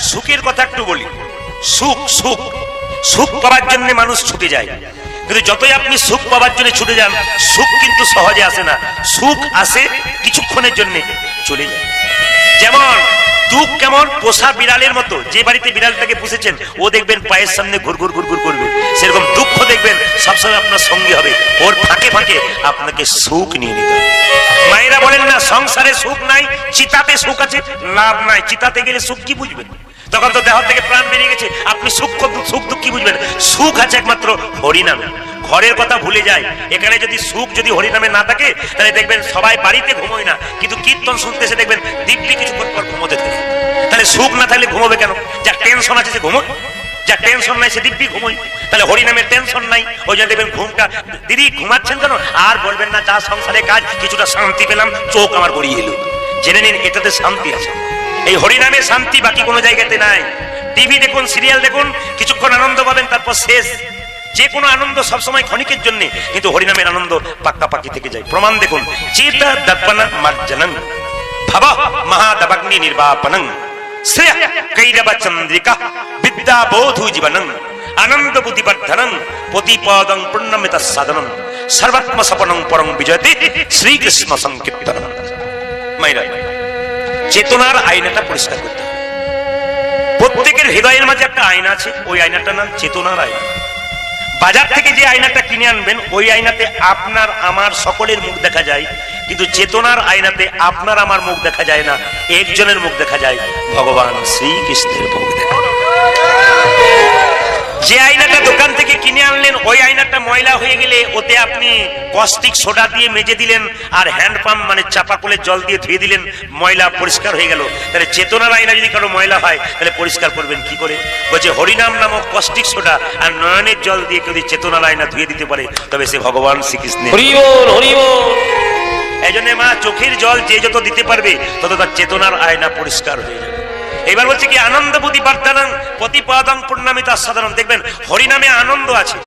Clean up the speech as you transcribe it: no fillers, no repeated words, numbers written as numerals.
সুখের কথা একটু বলি। সুখ সুখ সুখ পাওয়ার জন্য মানুষ ছুটে যায়, কিন্তু যতই আপনি সুখ পাওয়ার জন্য ছুটে যান, সুখ কিন্তু সহজে আসে না। সুখ আসে কিছুক্ষণের জন্য, চলে যায়। যেমন দুঃখ কেমন পোষা বিড়ালের মতো, যে বাড়িতে বিড়ালটাকে পুষেছেন ও দেখবেন পায়ের সামনে ঘুরঘুর ঘুরঘুর করবে, সেরকম দুঃখ দেখবেন সবসময় আপনার সঙ্গে হবে, ওর ফাঁকে ফাঁকে আপনাকে সুখ নিয়ে নিতে হবে। মায়েরা বলেন না সংসারে সুখ নাই, চিতাতে সুখ আছে। লাভ নাই, চিতাতে গেলে সুখ কি বুঝবেন? তখন তো দেহ থেকে প্রাণ বেরিয়ে গেছে, আপনি সুখ দুঃখ কি বুঝবেন? সুখ আছে একমাত্র হরিনামে। ঘরের কথা ভুলে যায়, এখানে যদি সুখ যদি হরিনামে না থাকে তাহলে দেখবেন সবাই বাড়িতে ঘুমোয় না, কিন্তু কীর্তন শুনতেছে দেখবেন দিব্যি কিছুক্ষণ পর ঘুমোতে থাকে। তাহলে সুখ না থাকলে ঘুমোবে কেন? যার টেনশন আছে সে ঘুমোয়, যার টেনশন নাই সে দিব্যি ঘুমোয়। তাহলে হরিনামের টেনশন নাই, ওই জন্য দেখবেন ঘুমটা। দিদি ঘুমাচ্ছেন কেন? আর বলবেন না, যা সংসারে কাজ, কিছুটা শান্তি পেলাম, চোখ আমার গড়িয়ে এলো। জেনে নিন এটাতে শান্তি আছে। এই হরিনামে শান্তি বাকি কোনো জায়গাতে নাই। টিভি দেখুন, সিরিয়াল দেখুন, কিছুক্ষণ আনন্দ পাবেন, তারপর শেষ। যে কোনো আনন্দ সবসময় ক্ষণিকের জন্য, কিন্তু হরিনামের আনন্দ পাক্কাপাকি থেকে যায়। প্রমাণ দেখুন, চেতা দর্পণ মার্জনং ভাবা মহাদবগ্নি নির্বাপনং শ্রেয় কৈরব চন্দ্রিকা বিদ্যা বোধু জীবনং আনন্দ বুদ্ধিবর্ধনং প্রতিপদং পূর্ণমিত সাধনং সর্বাত্ম সপনং পরং বিজয়তে শ্রীকৃষ্ণ সংকীর্তন। মাইরা, চেতনার আয়নাটা পরিষ্কার করতে হবে। প্রত্যেকের হৃদয়ের মাঝে একটা আয়না আছে, ওই আয়নাটার নাম চেতনার আয়না। বাজার থেকে যে আয়নাটা কিনে আনবেন, ওই আয়নাতে আপনার আমার সকলের মুখ দেখা যায়, কিন্তু চেতনার আয়নাতে আপনার আমার মুখ দেখা যায় না, একজনের মুখ দেখা যায়, ভগবান শ্রীকৃষ্ণের মুখ দেখা যায়। যে আয়নাটা দোকান থেকে কিনে আনলেন, ওই আয়নাটা ময়লা হয়ে গেলে ওতে আপনি কস্টিক সোডা দিয়ে মেজে দিলেন, আর হ্যান্ড পাম্প মানে চাপা কলে জল দিয়ে ধুয়ে দিলেন, ময়লা পরিষ্কার হয়ে গেল। তাহলে চেতনার আয়না যদি কারো ময়লা হয়, তাহলে পরিষ্কার করবেন কি করে? বলছে হরিনাম নামক কস্টিক সোডা আর নয়নের জল দিয়ে কেউ চেতনার আয়না ধুয়ে দিতে পারে, তবে সে ভগবান শ্রীকৃষ্ণের। এই জন্য মা, চোখের জল যে যত দিতে পারবে তত তার চেতনার আয়না পরিষ্কার হয়ে যাবে। এবার বলছে কি আনন্দ বুদ্ধি বর্ধনং প্রতিপদং পূর্ণমিত সাধনং। দেখবেন হরিনামে আনন্দ আছে।